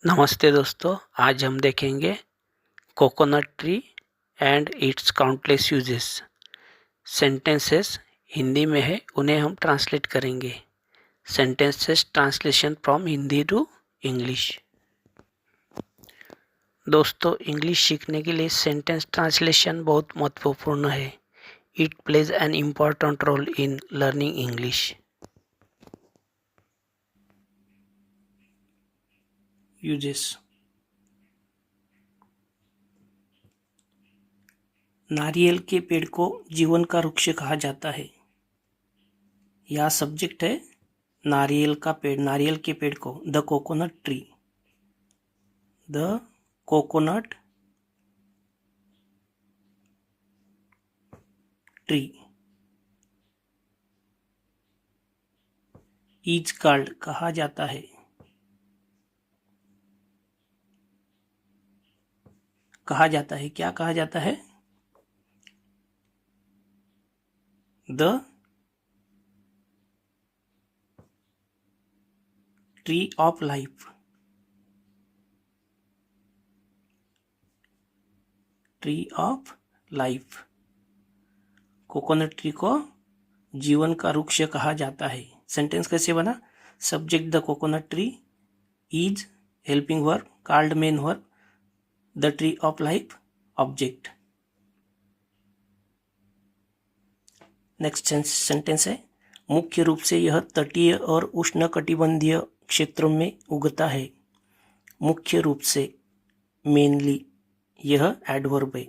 नमस्ते दोस्तों, आज हम देखेंगे coconut tree and its countless uses. Sentences Hindi में है, उन्हें हम ट्रांसलेट करेंगे। Sentences translation from Hindi to English. दोस्तों, इंग्लिश सीखने के लिए सेंटेंस ट्रांसलेशन बहुत महत्वपूर्ण है। It plays an important role in learning English. Uses. नारियल के पेड़ को जीवन का वृक्ष कहा जाता है। यह सब्जेक्ट है नारियल का पेड़, नारियल के पेड़ को, the coconut tree, the coconut tree is called कहा जाता है। कहा जाता है, क्या कहा जाता है? The tree of life, tree of life. Coconut tree को जीवन का वृक्ष कहा जाता है। सेंटेंस कैसे बना? Subject the coconut tree, is helping verb, called main verb, the tree of life object. Next sentence है, मुख्य रूप से यह तटीय और उष्णकटिबंधीय क्षेत्रों में उगता है। मुख्य रूप से, मेनली, यह एडवर्ब है।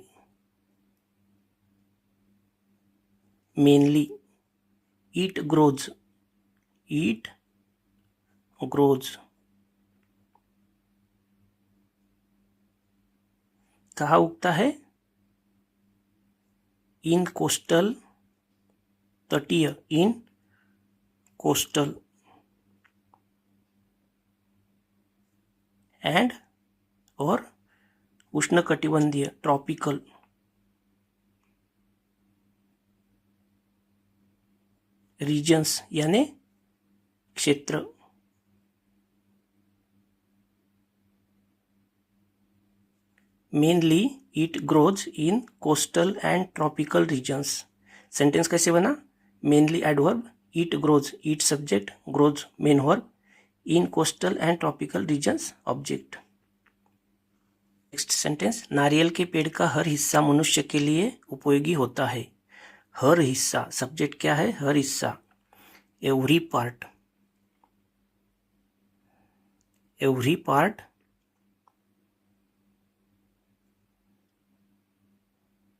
Mainly, it grows, it grows. कहाँ उगता है? इन कोस्टल, तटीय, इन कोस्टल एंड और उष्णकटिबंधीय, ट्रॉपिकल रीजन्स यानी क्षेत्र। Mainly it grows in coastal and tropical regions. Sentence कैसे बना? Mainly adverb, it grows, it subject, grows main verb, in coastal and tropical regions object. Next sentence, नारियल के पेड़ का हर हिस्सा मनुष्य के लिए उपयोगी होता है। हर हिस्सा, सब्जेक्ट क्या है? हर हिस्सा, every part, every part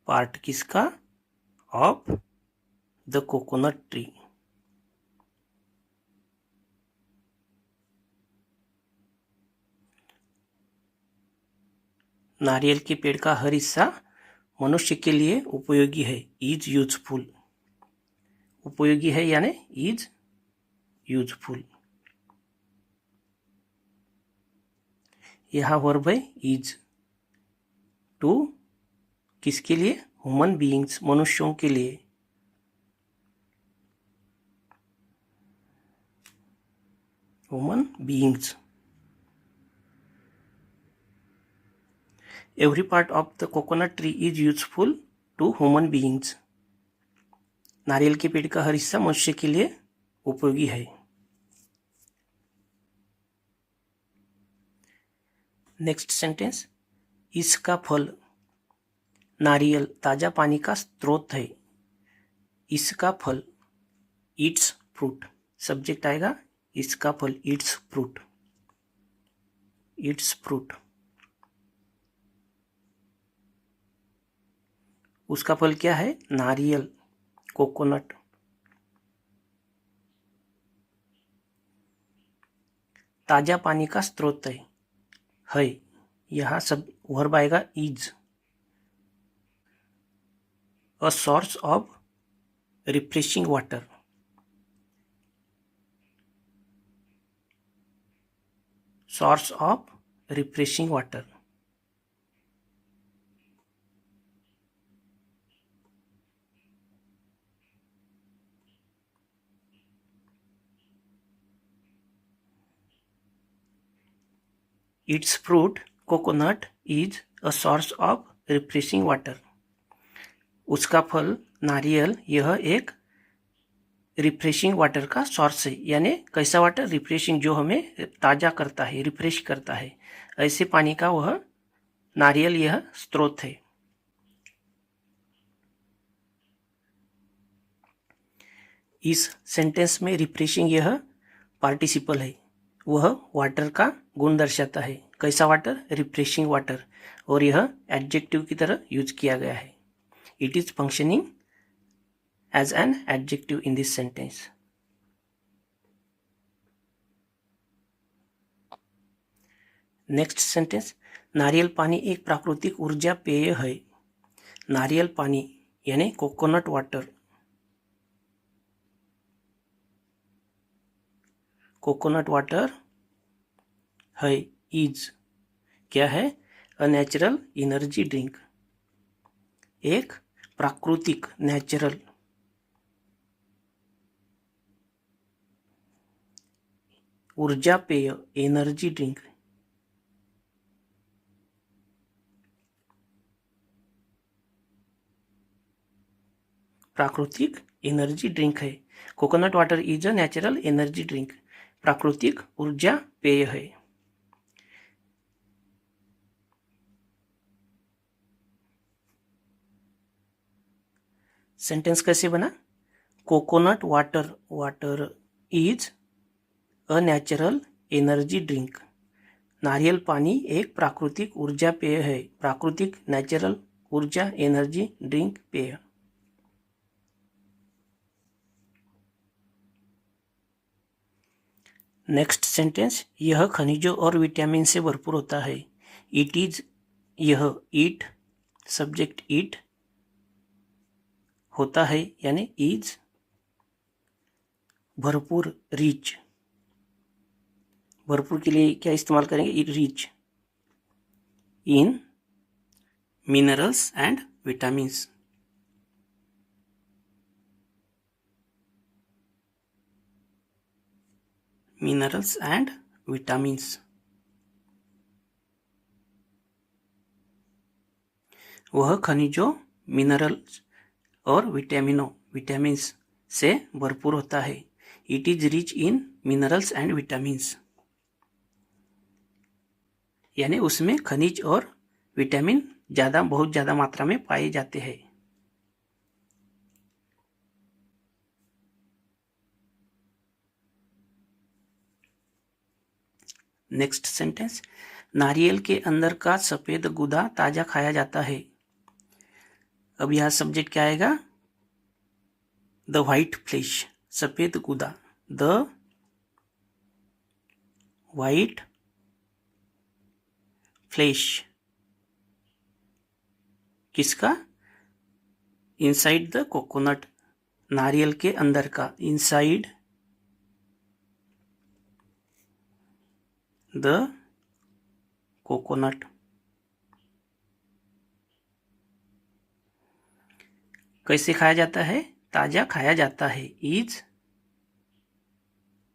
part किसका? Of the coconut tree. नारियल के पेड़ का हर हिस्सा मनुष्य के लिए उपयोगी है। इज यूजफुल, उपयोगी है यानी इज यूजफुल। यह वर्ब है इज, टू किसके लिए? ह्यूमन बीइंग्स, मनुष्यों के लिए। Human beings. Every part of the coconut tree is useful to human beings. नारियल के पेड़ का हर हिस्सा मनुष्य के लिए उपयोगी है। नेक्स्ट सेंटेंस, इसका फल, नारियल ताजा पानी का स्रोत है। इसका फल, इट्स फ्रूट, सब्जेक्ट आएगा इसका फल, इट्स फ्रूट, इट्स फ्रूट। उसका फल क्या है? नारियल, कोकोनट। ताजा पानी का स्रोत है। यहाँ सब वर्ब आएगा is, a source of refreshing water, source of refreshing water. It's fruit coconut is a source of refreshing water. उसका फल नारियल यह एक रिफ्रेशिंग वाटर का सोर्स है, यानी कैसा वाटर? रिफ्रेशिंग, जो हमें ताज़ा करता है, रिफ्रेश करता है, ऐसे पानी का वह नारियल यह स्रोत है। इस सेंटेंस में रिफ्रेशिंग यह पार्टिसिपल है, वह वाटर का गुण दर्शाता है। कैसा वाटर? रिफ्रेशिंग वाटर, और यह एडजेक्टिव की तरह यूज किया गया है। It is functioning as an adjective in this sentence. Next sentence, नारियल पानी एक प्राकृतिक ऊर्जा पेय है। नारियल पानी यानी कोकोनट वाटर, कोकोनट वाटर है, इज क्या है? अ नेचुरल एनर्जी ड्रिंक, एक प्राकृतिक नेचुरल ऊर्जा पेय, एनर्जी ड्रिंक। प्राकृतिक एनर्जी ड्रिंक है। Coconut water is a natural energy drink, प्राकृतिक ऊर्जा पेय है। सेंटेंस कैसे बना? Coconut water, water is a natural energy drink. नारियल पानी एक प्राकृतिक ऊर्जा पेय है, प्राकृतिक नेचुरल ऊर्जा एनर्जी ड्रिंक पेय। नेक्स्ट सेंटेंस, यह खनिजों और विटामिन से भरपूर होता है। इट इज, यह, इट सब्जेक्ट इट, होता है यानी इज, भरपूर रिच, भरपूर के लिए क्या इस्तेमाल करेंगे? Rich in minerals and vitamins. Minerals and vitamins, वह खनिजों, मिनरल्स और विटामिन्स से भरपूर होता है। It is rich in minerals and vitamins, यानी उसमें खनिज और विटामिन बहुत ज़्यादा मात्रा में पाए जाते हैं। नेक्स्ट सेंटेंस, नारियल के अंदर का सफ़ेद गूदा ताज़ा खाया जाता है। अब यहाँ सब्जेक्ट क्या आएगा? द व्हाइट फ्लैश, सफ़ेद गूदा, द व्हाइट फ्लैश, किसका? इनसाइड द कोकोनट, नारियल के अंदर का, इनसाइड द कोकोनट। कैसे खाया जाता है? ताज़ा खाया जाता है, इज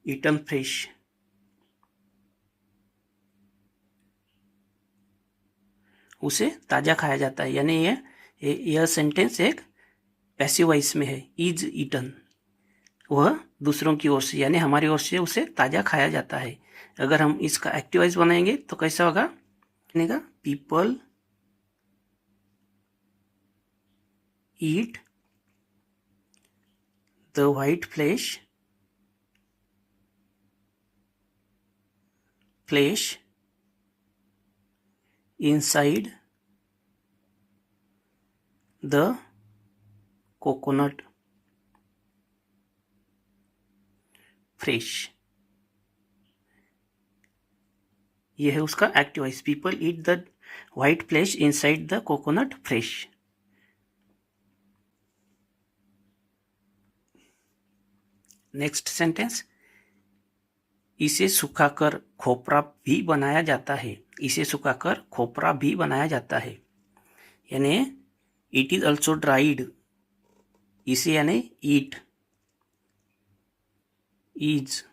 ईटन फ्रेश। उसे ताज़ा खाया जाता है, यानी यह सेंटेंस एक पैसिव वॉइस में है। इज ईटन, वह दूसरों की ओर से यानी हमारी ओर से उसे ताज़ा खाया जाता है। अगर हम इसका एक्टिव वॉइस बनाएंगे तो कैसा होगा? People eat the white flash inside the coconut fresh। यह है उसका active voice, people eat the white flash inside the coconut fresh. Next sentence, इसे सुखाकर खोपरा भी बनाया जाता है। इसे सुखाकर खोपरा भी बनाया जाता है, यानी इट इज ऑल्सो ड्राइड। इसे यानी ईट, इज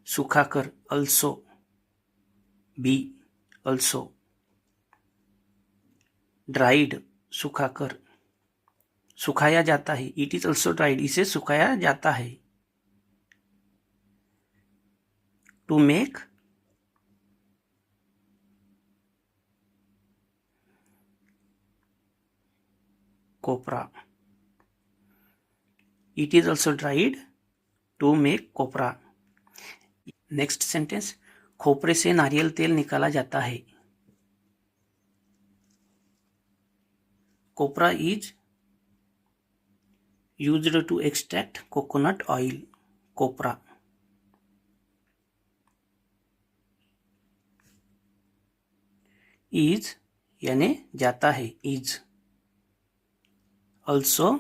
सुखाकर, ऑल्सो भी, also, dried सुखाकर, सुखाया जाता है, it is also dried, इसे सुखाया जाता है, to make copra, it is also dried to make copra. Next sentence, खोपरे से नारियल तेल निकाला जाता है, copra is used to extract coconut oil, copra. Is यानी जाता है, is also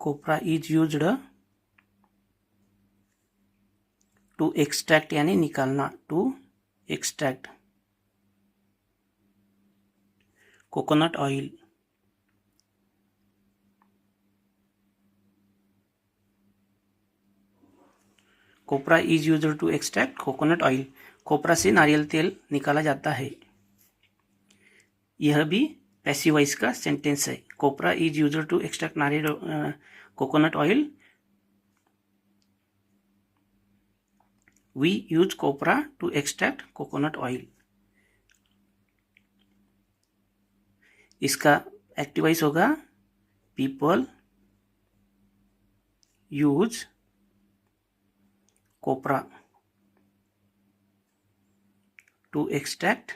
copra is used to extract यानी निकालना, to extract coconut oil, copra is used to extract coconut oil, copra से नारियल तेल निकाला जाता है. यह भी पैसिव वॉइस का सेंटेंस है. Copra is used to extract नारियल coconut oil, we use copra to extract coconut oil. इसका एक्टिव वॉइस होगा people use copra to extract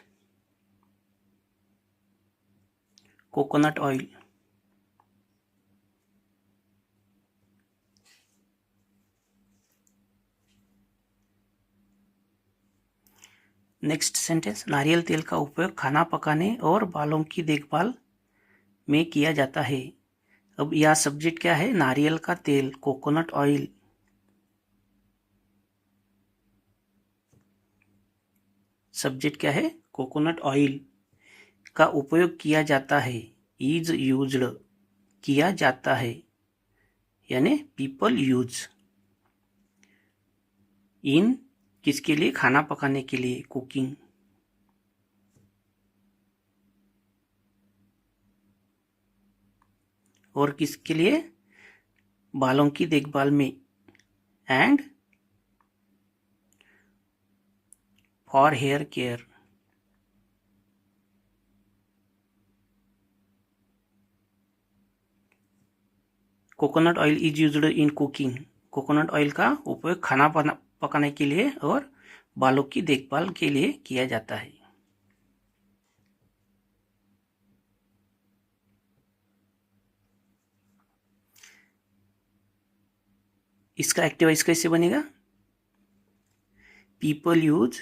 coconut oil. Next sentence, नारियल तेल का उपयोग खाना पकाने और बालों की देखभाल में किया जाता है. अब यह सब्जेक्ट क्या है, नारियल का तेल, कोकोनट ऑयल. सब्जेक्ट क्या है, कोकोनट ऑयल का उपयोग किया जाता है, इज यूज्ड, किया जाता है यानी पीपल यूज. इन किसके लिए, खाना पकाने के लिए, कुकिंग. और किसके लिए, बालों की देखभाल में, and for hair care. Coconut oil is used in cooking, coconut oil का उपयोग खाना पकाने के लिए और बालों की देखभाल के लिए किया जाता है. इसका एक्टिव वॉइस कैसे बनेगा, people use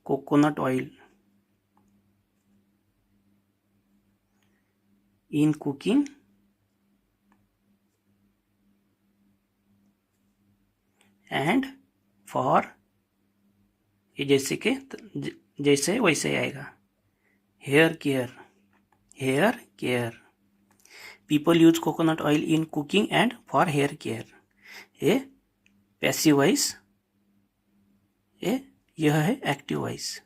coconut oil in cooking and for, ये जैसे के जैसे वैसे आएगा, hair care, hair care. People use coconut oil in cooking and for hair care. ये पैसिव वॉइस, यह है एक्टिव वॉइस.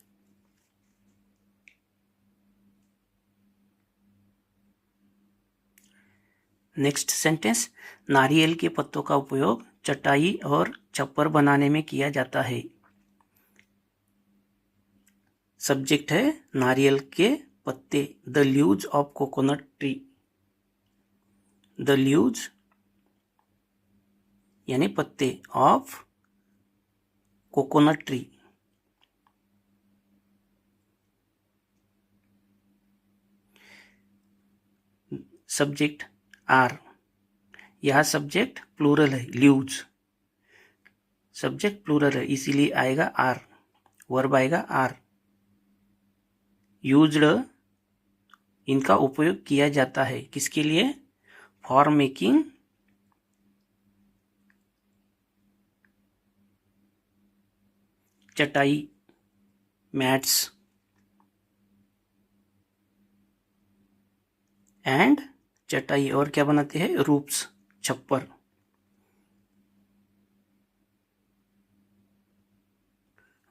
नेक्स्ट सेंटेंस, नारियल के पत्तों का उपयोग चटाई और छप्पर बनाने में किया जाता है. सब्जेक्ट है नारियल के पत्ते, the leaves of coconut tree. The leaves यानी पत्ते, of coconut tree. Subject are, यह सब्जेक्ट प्लूरल है, लीव्स. सब्जेक्ट प्लूरल है इसीलिए आएगा आर, वर्ब आएगा आर. यूज्ड, इनका उपयोग किया जाता है, किसके लिए, for making chatai, mats, and चटाई और क्या बनाते हैं, रूप्स, छप्पर।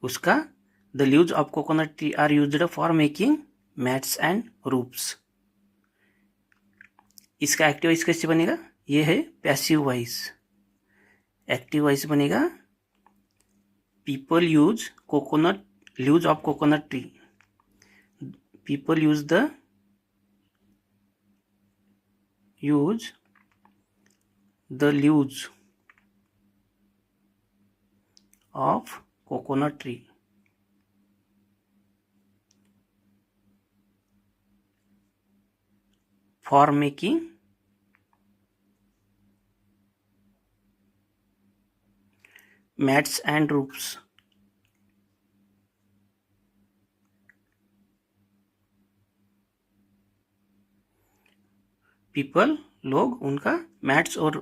उसका the leaves of coconut tree are used for making mats and ropes. इसका एक्टिव वॉइस कैसे बनेगा, ये है पैसिव वॉइस। एक्टिव वॉइस बनेगा people use coconut leaves of coconut tree. People use the leaves of coconut tree for making mats and roofs। People लोग उनका mats और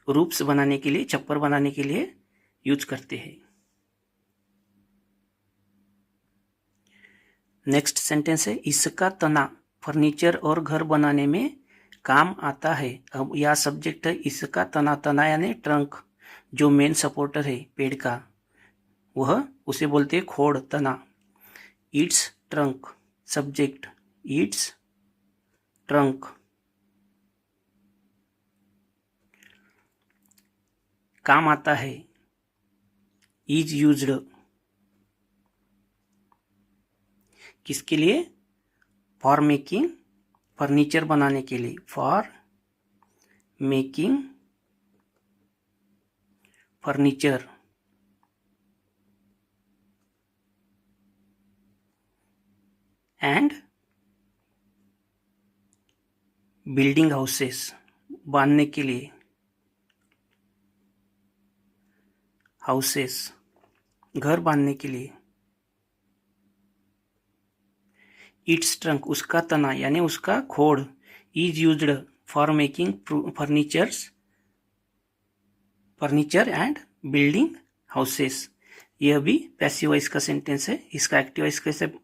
रूप्स बनाने के लिए, छप्पर बनाने के लिए यूज करते हैं। नेक्स्ट सेंटेंस है इसका तना फर्नीचर और घर बनाने में काम आता है। अब यह सब्जेक्ट है इसका तना। तना यानी ट्रंक, जो मेन सपोर्टर है पेड़ का, वह उसे बोलते हैं खोड़, तना। It's trunk, subject it's trunk. काम आता है इज यूज्ड, किसके लिए, फॉर मेकिंग, फर्नीचर बनाने के लिए, for making furniture and building houses, बांधने के लिए, हाउसेस, घर बांधने के लिए। इट्स ट्रंक, उसका तना यानी उसका खोड़, is used for making furniture and building houses. यह भी पैसिव वॉइस का सेंटेंस है। इसका एक्टिव वॉइस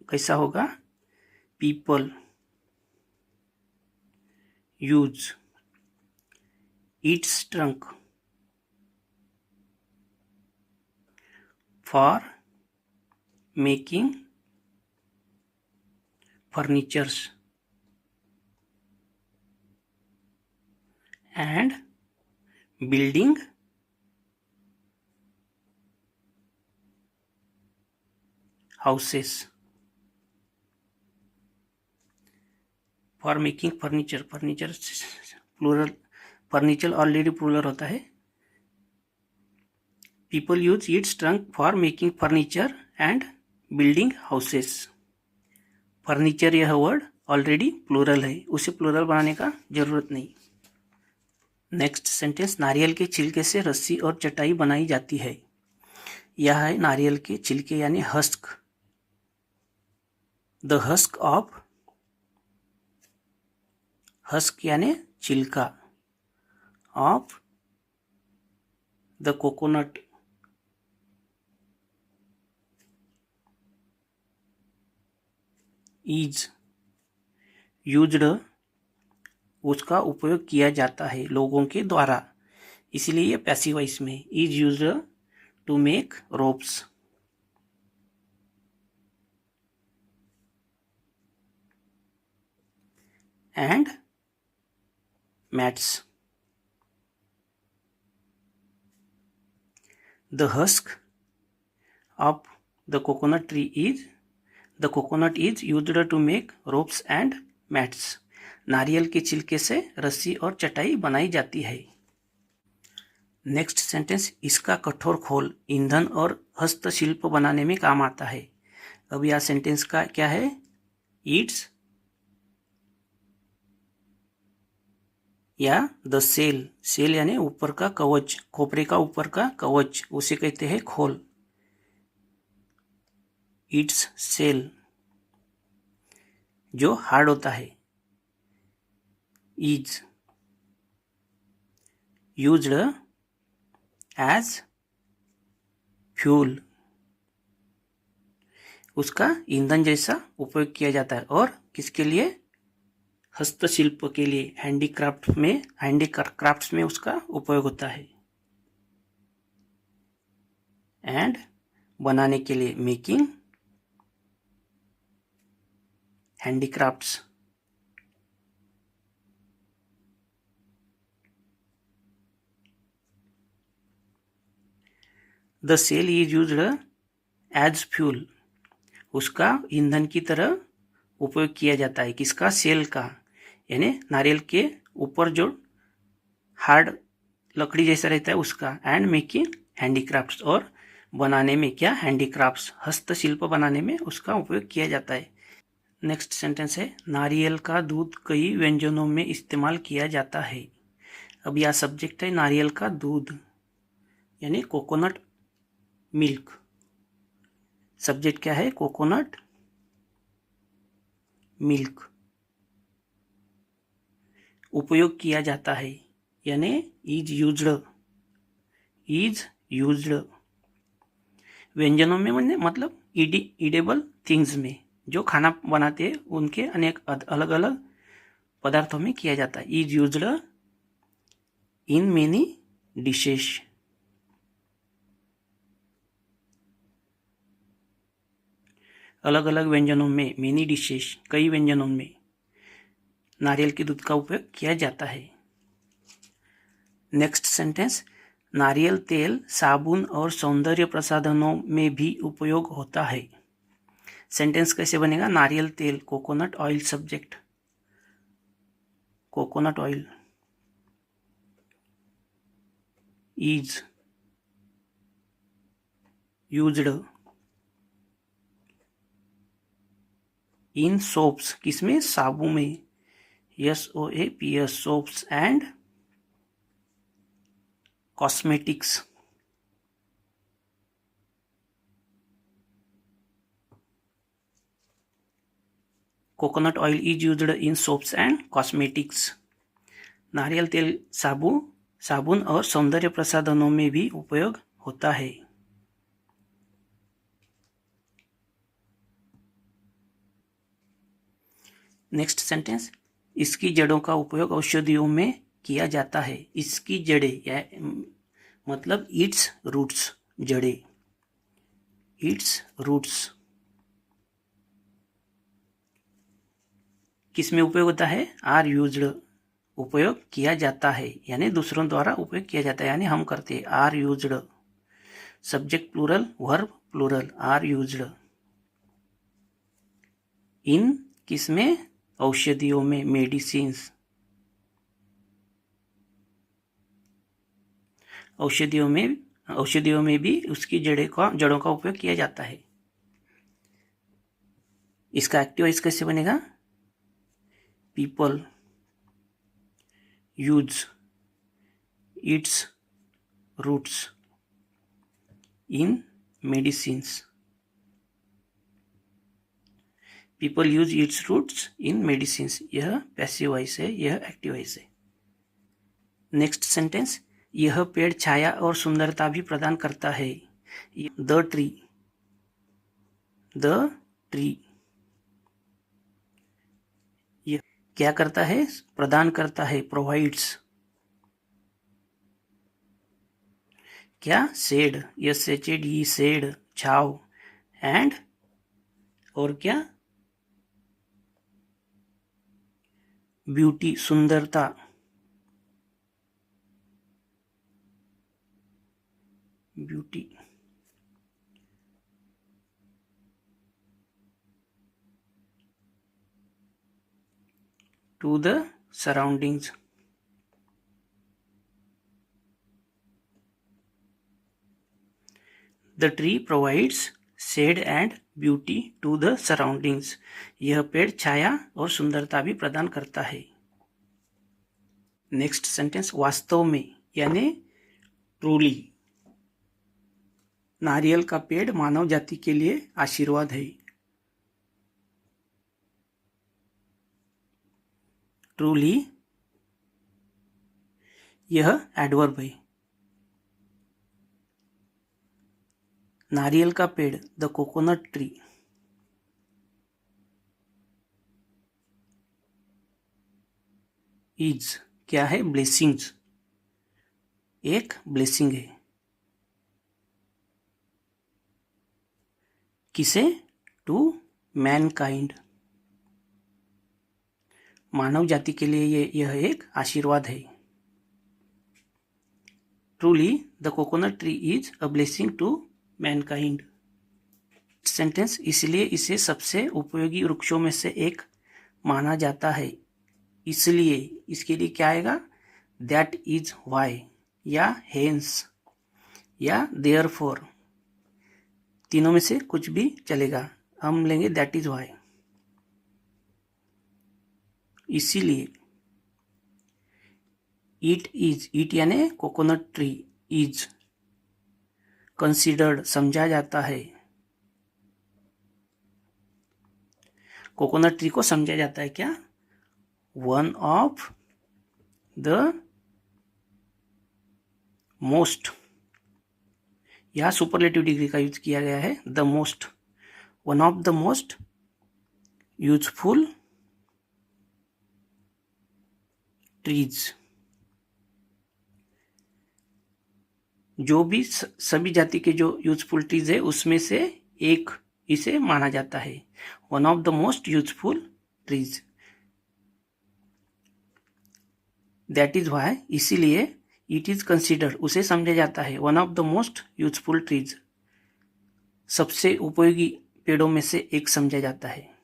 कैसा होगा, people use its trunk for making furnitures and building houses. For making furniture, furniture plural, furniture already plural होता है। People use its trunk for making furniture and building houses. Furniture यह word already plural है, उसे plural बनाने का जरूरत नहीं। Next sentence, नारियल के छिलके से रस्सी और चटाई बनाई जाती है। यह है नारियल के छिलके यानी husk, the husk of, husk यानी छिलका, of the coconut is used, उसका उपयोग किया जाता है लोगों के द्वारा, इसलिए यह पैसिव वॉइस में, is used to make ropes and mats. The husk of the coconut tree is, the coconut is used to make ropes and mats. नारियल के छिलके से रस्सी और चटाई बनाई जाती है। नेक्स्ट सेंटेंस, इसका कठोर खोल ईंधन और हस्तशिल्प बनाने में काम आता है। अब यह सेंटेंस का क्या है, इट्स या द सेल, सेल यानी ऊपर का कवच, खोपरे का ऊपर का कवच, उसे कहते हैं खोल। इट्स सेल जो हार्ड होता है, इज यूज्ड एज फ्यूल, उसका ईंधन जैसा उपयोग किया जाता है। और किसके लिए, हस्तशिल्प के लिए हैंडीक्राफ्ट्स में उसका उपयोग होता है। एंड बनाने के लिए making handicrafts. The shell is used as fuel, उसका ईंधन की तरह उपयोग किया जाता है। किसका? सेल का, यानी नारियल के ऊपर जो हार्ड लकड़ी जैसा रहता है उसका। एंड मेकिंग हैंडीक्राफ्ट्स, और बनाने में क्या? हैंडीक्राफ्ट्स, हस्तशिल्प बनाने में उसका उपयोग किया जाता है। नेक्स्ट सेंटेंस है नारियल का दूध कई व्यंजनों में इस्तेमाल किया जाता है। अब यह सब्जेक्ट है नारियल का दूध, यानी कोकोनट मिल्क। सब्जेक्ट क्या है? Coconut milk. उपयोग किया जाता है, यानी इज यूज्ड। व्यंजनों में मतलब ईडेबल थिंग्स में, जो खाना बनाते हैं उनके अनेक अलग अलग पदार्थों में किया जाता है। Is used in many dishes. अलग अलग व्यंजनों में, मेनी डिशेस, कई व्यंजनों में नारियल के दूध का उपयोग किया जाता है। नेक्स्ट सेंटेंस, नारियल तेल साबुन और सौंदर्य प्रसाधनों में भी उपयोग होता है। सेंटेंस कैसे बनेगा? नारियल तेल, coconut oil. Subject coconut oil is used in soaps, किसमें? साबुन में। SOAPS, soaps and cosmetics. Coconut oil is used in soaps and cosmetics. नारियल तेल साबुन और सौंदर्य प्रसाधनों में भी उपयोग होता है। नेक्स्ट सेंटेंस, इसकी जड़ों का उपयोग औषधियों में किया जाता है। इसकी जड़ें, या मतलब इट्स रूट्स, जड़ें, इट्स रूट्स। किसमें उपयोग होता है? आर यूज्ड, उपयोग किया जाता है, यानी दूसरों द्वारा उपयोग किया जाता है, यानी हम करते हैं। Are used. Subject plural, verb plural, are used in, किसमें? औषधियों में, मेडिसिन्स। औषधियों में भी उसकी जड़ों का उपयोग किया जाता है। इसका एक्टिव वॉइस कैसे बनेगा? People use its roots in medicines. People use its roots in medicines, यह पैसिव वॉइस है, यह एक्टिव वॉइस है। नेक्स्ट सेंटेंस, यह पेड़ छाया और सुंदरता भी प्रदान करता है। द ट्री यह क्या करता है? प्रदान करता है, प्रोवाइड्स। क्या? शेड, SHAD, शेड, छाव। एंड, और क्या? ब्यूटी, सुंदरता। Beauty. To the surroundings. The tree provides shade and beauty to the surroundings. यह पेड़ छाया और सुंदरता भी प्रदान करता है। नेक्स्ट सेंटेंस, वास्तव में, यानी ट्रूली। नारियल का पेड़ मानव जाति के लिए आशीर्वाद है। ट्रूली, यह एडवर्ब है। नारियल का पेड़, द कोकोनट ट्री। इज क्या है? ब्लेसिंग्स, एक ब्लेसिंग है। किसे? टू मैनकाइंड, मानव जाति के लिए यह एक आशीर्वाद है। Truly the coconut tree is a blessing to mankind. Sentence, इसलिए इसे सबसे उपयोगी वृक्षों में से एक माना जाता है। इसलिए, इसके लिए क्या आएगा? दैट इज वाई, या हेंस, या देयरफॉर, तीनों में से कुछ भी चलेगा। हम लेंगे दैट इज वाई, इसीलिए। इट इज, इट यानी कोकोनट ट्री, इज कंसिडर्ड, समझा जाता है। कोकोनट ट्री को समझा जाता है क्या? वन ऑफ द मोस्ट, यह सुपरलेटिव डिग्री का यूज किया गया है, the most, one of the most useful trees. जो भी सभी जाति के जो यूजफुल ट्रीज है उसमें से एक इसे माना जाता है, one of the most useful trees. That is why, इसीलिए। इट इज कंसिडर्ड, उसे समझा जाता है, one of the most useful trees, सबसे उपयोगी पेड़ों में से एक समझा जाता है।